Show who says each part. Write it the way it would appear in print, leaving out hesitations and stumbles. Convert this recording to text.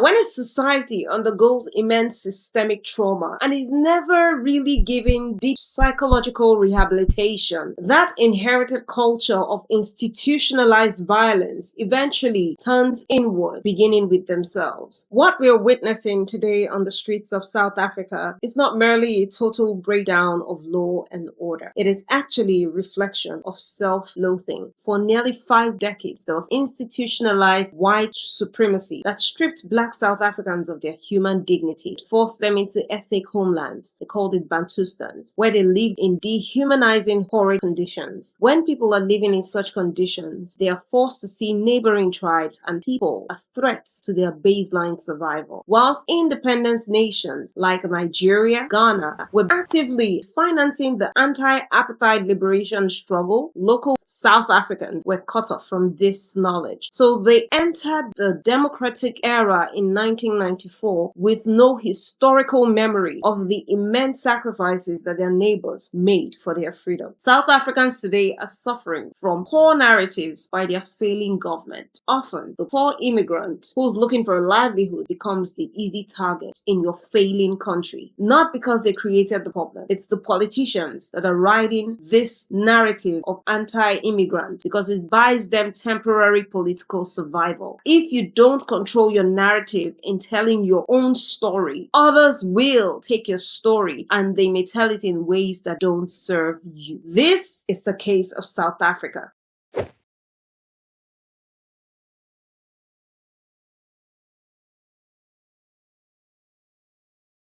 Speaker 1: When a society undergoes immense systemic trauma and is never really given deep psychological rehabilitation, that inherited culture of institutionalized violence eventually turns inward, beginning with themselves. What we are witnessing today on the streets of South Africa is not merely a total breakdown of law and order. It is actually a reflection of self-loathing. For nearly 5 decades, there was institutionalized white supremacy that stripped Black South Africans of their human dignity. It forced them into ethnic homelands. They called it Bantustans, where they lived in dehumanizing, horrid conditions. When people are living in such conditions, they are forced to see neighboring tribes and people as threats to their baseline survival. Whilst independent nations like Nigeria, Ghana were actively financing the anti-apartheid liberation struggle, local South Africans were cut off from this knowledge. So they entered the democratic era in 1994 with no historical memory of the immense sacrifices that their neighbors made for their freedom. South Africans today are suffering from poor narratives by their failing government. Often, the poor immigrant who's looking for a livelihood becomes the easy target in your failing country. Not because they created the problem. It's the politicians that are riding this narrative of anti-immigrant because it buys them temporary political survival. If you don't control your narrative in telling your own story, others will take your story and they may tell it in ways that don't serve you. This is the case of South Africa.